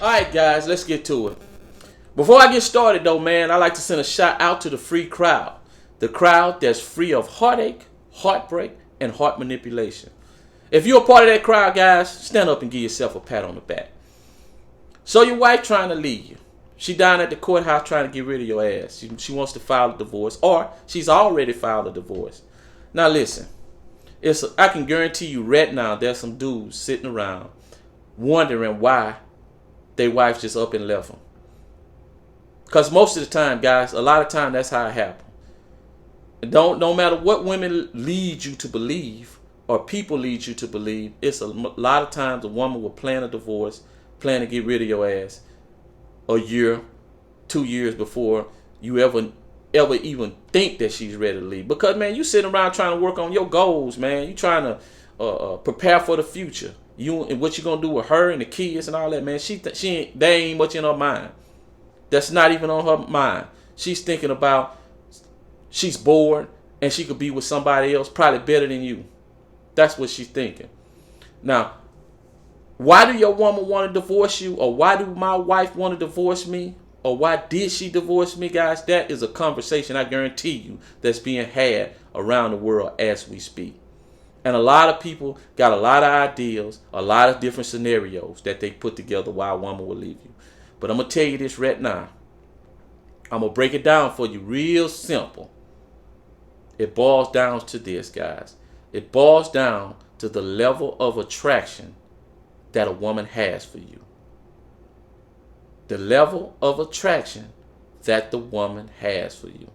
Alright guys, let's get to it. Before I get started though, man, I like to send a shout out to the free crowd. The crowd that's free of heartache, heartbreak, and heart manipulation. If you're a part of that crowd, guys, stand up and give yourself a pat on the back. So your wife trying to leave you. She down at the courthouse trying to get rid of your ass. She wants to file a divorce, or she's already filed a divorce. Now listen, I can guarantee you right now there's some dudes sitting around wondering why their wife just up and left them. Because most of the time, guys, a lot of time that's how it happens. No matter what women lead you to believe or people lead you to believe, it's a lot of times a woman will plan a divorce, plan to get rid of your ass a year, 2 years before you ever even think that she's ready to leave. Because, man, you sitting around trying to work on your goals, man. You trying to prepare for the future. You and what you gonna do with her and the kids and all that, man. They ain't much in her mind. That's not even on her mind. She's thinking about she's bored and she could be with somebody else probably better than you. That's what she's thinking. Now, why do your woman want to divorce you? Or why do my wife want to divorce me? Or why did she divorce me, guys? That is a conversation, I guarantee you, that's being had around the world as we speak. And a lot of people got a lot of ideas, a lot of different scenarios that they put together why a woman will leave you. But I'm going to tell you this right now. I'm going to break it down for you real simple. It boils down to this, guys. It boils down to the level of attraction that a woman has for you. The level of attraction that the woman has for you.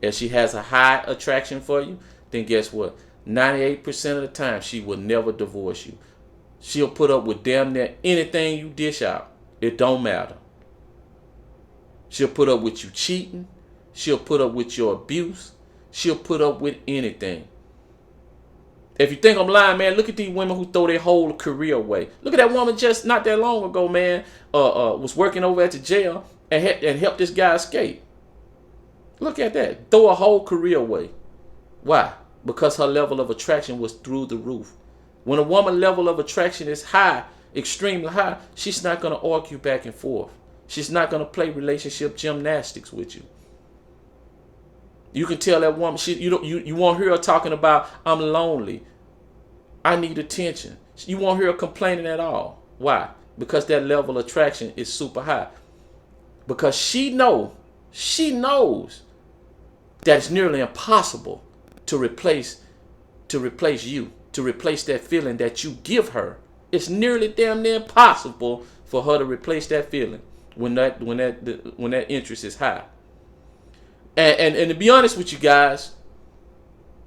If she has a high attraction for you, then guess what? 98% of the time, she will never divorce you. She'll put up with damn near anything you dish out. It don't matter. She'll put up with you cheating. She'll put up with your abuse. She'll put up with anything. If you think I'm lying, man, look at these women who throw their whole career away. Look at that woman just not that long ago, man, was working over at the jail and helped this guy escape. Look at that. Throw a whole career away. Why? Because her level of attraction was through the roof. When a woman's level of attraction is high, extremely high, she's not going to argue back and forth. She's not going to play relationship gymnastics with you. You can tell that woman, you won't hear her talking about, I'm lonely, I need attention. You won't hear her complaining at all. Why? Because that level of attraction is super high. Because she knows that it's nearly impossible to replace you, to replace that feeling that you give her. It's nearly damn near impossible for her to replace that feeling when that interest is high. And to be honest with you guys,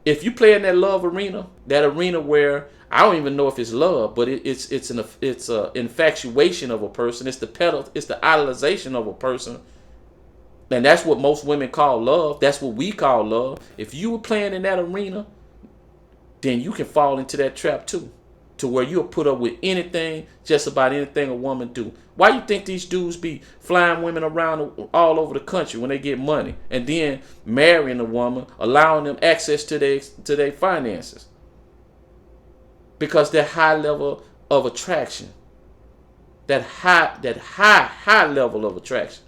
if you play in that love arena, that arena where I don't even know if it's love, but it's an infatuation of a person. It's the idolization of a person. And that's what most women call love. That's what we call love. If you were playing in that arena, then you can fall into that trap too. To where you'll put up with anything, just about anything a woman do. Why you think these dudes be flying women around all over the country when they get money, and then marrying a woman, allowing them access to their finances? Because that high level of attraction, that high level of attraction.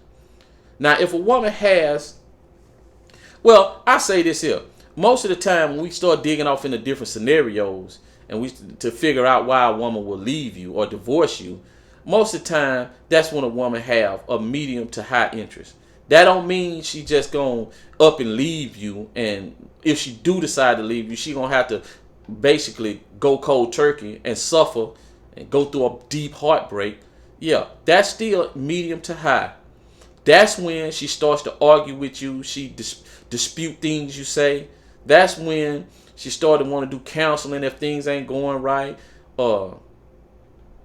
Now, if a woman has, well, I say this here. Most of the time when we start digging off into different scenarios and to figure out why a woman will leave you or divorce you, most of the time that's when a woman have a medium to high interest. That don't mean she just gonna up and leave you, and if she do decide to leave you, she gonna have to basically go cold turkey and suffer and go through a deep heartbreak. Yeah, that's still medium to high. That's when she starts to argue with you. She dispute things you say. That's when she started want to do counseling if things ain't going right.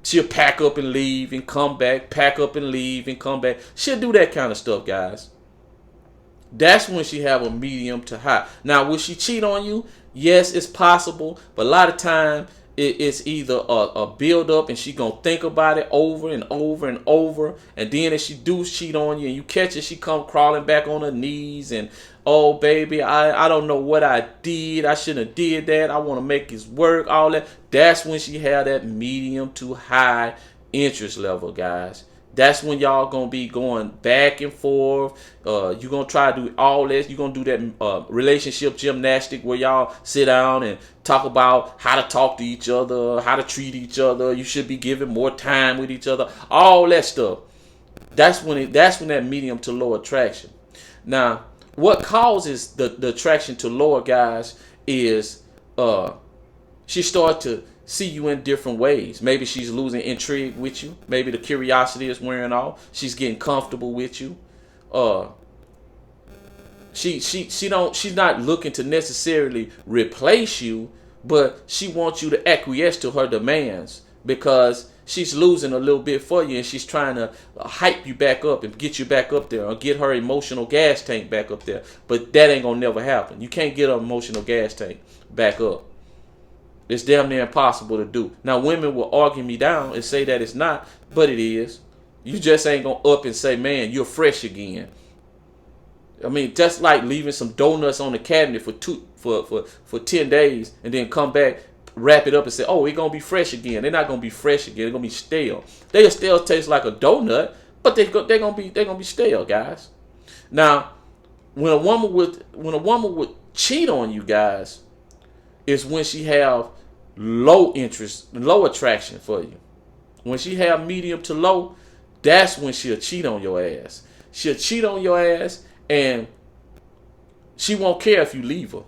She'll pack up and leave and come back. Pack up and leave and come back. She'll do that kind of stuff, guys. That's when she have a medium to high. Now, will she cheat on you? Yes, it's possible. But a lot of time, it's either a build up and she gonna think about it over and over and over, and then if she do cheat on you and you catch it, she come crawling back on her knees and, oh baby, I don't know what I did, I shouldn't have did that, I want to make this work, all that. That's when she had that medium to high interest level, guys. That's when y'all gonna be going back and forth. You're gonna try to do all this. You're gonna do that relationship gymnastic where y'all sit down and talk about how to talk to each other, how to treat each other. You should be giving more time with each other. All that stuff. That's when that medium to low attraction. Now, what causes the attraction to lower, guys, is she starts to see you in different ways. Maybe she's losing intrigue with you. Maybe the curiosity is wearing off. She's getting comfortable with you. She's not looking to necessarily replace you, but she wants you to acquiesce to her demands because she's losing a little bit for you, and she's trying to hype you back up and get you back up there, or get her emotional gas tank back up there. But that ain't gonna never happen. You can't get her emotional gas tank back up. It's damn near impossible to do. Now, women will argue me down and say that it's not, but it is. You just ain't gonna up and say, man, you're fresh again. I mean, just like leaving some donuts on the cabinet for 10 days and then come back, wrap it up and say, oh, it's gonna be fresh again. They're not gonna be fresh again. They're gonna be stale. They'll still taste like a donut, but they're gonna be stale, guys. Now, when a woman would cheat on you, guys, is when she have low interest, low attraction for you. When she have medium to low, that's when she'll cheat on your ass. She'll cheat on your ass, and she won't care if you leave her.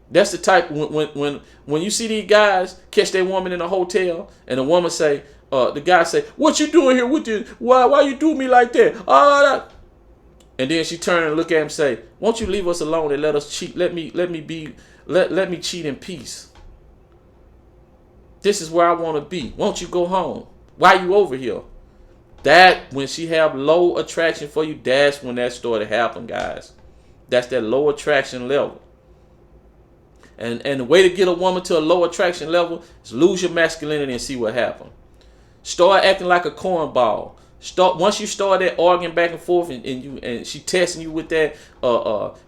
That's the type when you see these guys catch their woman in a hotel, and the woman say, the guy say, "What you doing here with this? Why you do me like that?" And then she turn and look at him and say, "Won't you leave us alone and let us cheat? Let me cheat in peace. This is where I want to be. Won't you go home? Why you over here?" That when she have low attraction for you, that's when that started to happen, guys. That's that low attraction level. And the way to get a woman to a low attraction level is lose your masculinity and see what happens. Start acting like a cornball. Once you start that arguing back and forth, and she testing you with that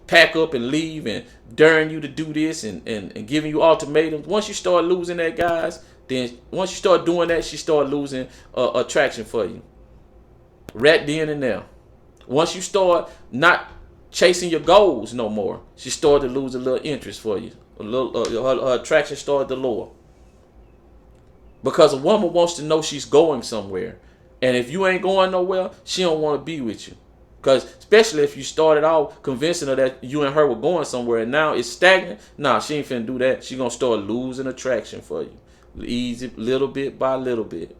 pack up and leave and daring you to do this and giving you ultimatums. Once you start losing that, guys, then once you start doing that, she start losing attraction for you. Right then and there. Once you start not chasing your goals no more, she started to lose a little interest for you. Her attraction started to lower. Because a woman wants to know she's going somewhere. And if you ain't going nowhere, she don't want to be with you. Because especially if you started out convincing her that you and her were going somewhere and now it's stagnant, nah, she ain't finna do that. She gonna start losing attraction for you. Easy, little bit by little bit.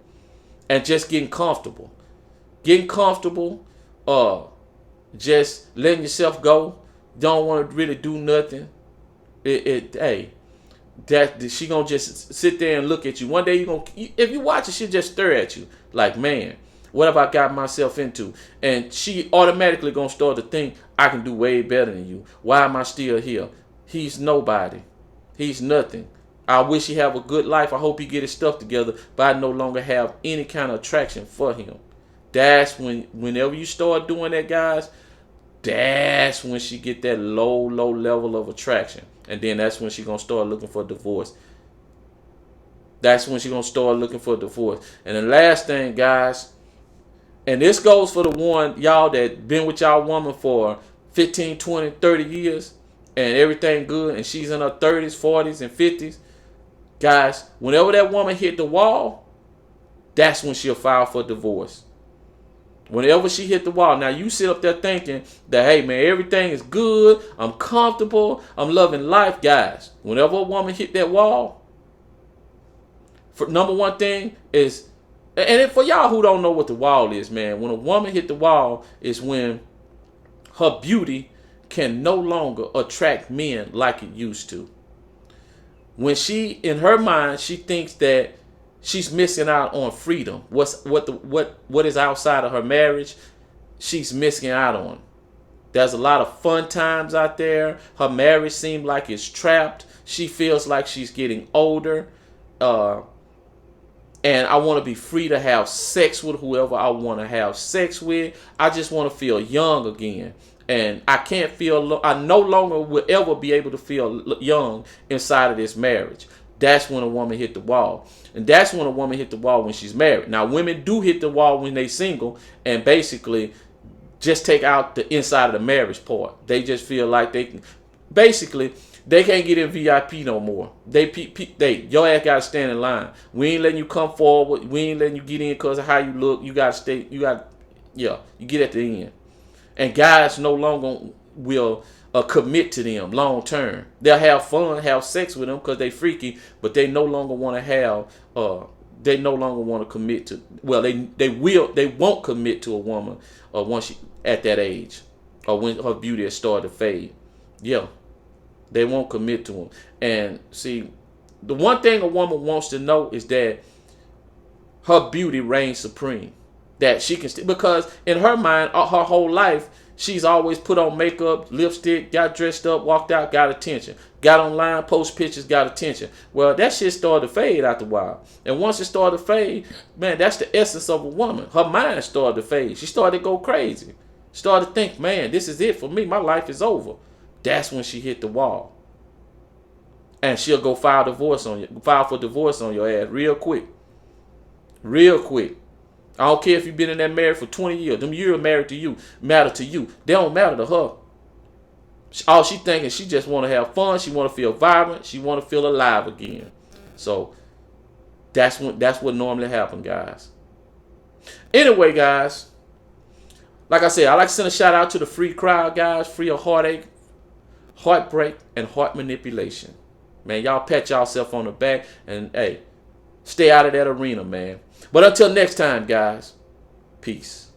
And just getting comfortable. Getting comfortable, just letting yourself go. Don't want to really do nothing. That she gonna just sit there and look at you. One day if you watch it, she'll just stare at you like, man, what have I got myself into? And she automatically gonna start to think, I can do way better than you. Why am I still here? He's nobody. He's nothing. I wish he have a good life. I hope he get his stuff together, but I no longer have any kind of attraction for him. That's whenever you start doing that, guys, that's when she get that low level of attraction. And then that's when she gonna start looking for divorce. That's when she gonna start looking for divorce. And the last thing, guys, and this goes for the one, y'all that been with y'all woman for 15, 20, 30 years, and everything good, and she's in her 30s, 40s, and 50s. Guys, whenever that woman hit the wall, that's when she'll file for divorce. Whenever she hit the wall. Now, you sit up there thinking that, hey, man, everything is good. I'm comfortable. I'm loving life. Guys, whenever a woman hit that wall, for number one thing is, and for y'all who don't know what the wall is, man, when a woman hit the wall is when her beauty can no longer attract men like it used to. When she, in her mind, she thinks that she's missing out on freedom. What is outside of her marriage, she's missing out on. There's a lot of fun times out there. Her marriage seems like it's trapped. She feels like she's getting older. And I want to be free to have sex with whoever I want to have sex with. I just want to feel young again. And I no longer will ever be able to feel young inside of this marriage. That's when a woman hit the wall. And that's when a woman hit the wall when she's married. Now, women do hit the wall when they single and basically just take out the inside of the marriage part. They just feel like they can, basically, they can't get in VIP no more. Your ass gotta stand in line. We ain't letting you come forward. We ain't letting you get in because of how you look. You gotta stay. You get at the end. And guys no longer will commit to them long term. They'll have fun, have sex with them because they freaky, but they no longer want to have. They no longer want to commit to. Well, they won't commit to a woman once she at that age, or when her beauty has started to fade. Yeah, they won't commit to them. And see, the one thing a woman wants to know is that her beauty reigns supreme. That she can because in her mind, her whole life, she's always put on makeup, lipstick, got dressed up, walked out, got attention. Got online, post pictures, got attention. Well, that shit started to fade after a while. And once it started to fade, man, that's the essence of a woman. Her mind started to fade. She started to go crazy. Started to think, man, this is it for me. My life is over. That's when she hit the wall. And she'll go file for divorce on your ass real quick. Real quick. I don't care if you've been in that marriage for 20 years. Them years married to you matter to you. They don't matter to her. All she thinking, she just want to have fun. She want to feel vibrant. She want to feel alive again. So that's what normally happens, guys. Anyway, guys, like I said, I like to send a shout out to the free crowd, guys. Free of heartache, heartbreak, and heart manipulation. Man, y'all pat yourself on the back and, hey, stay out of that arena, man. But until next time, guys, peace.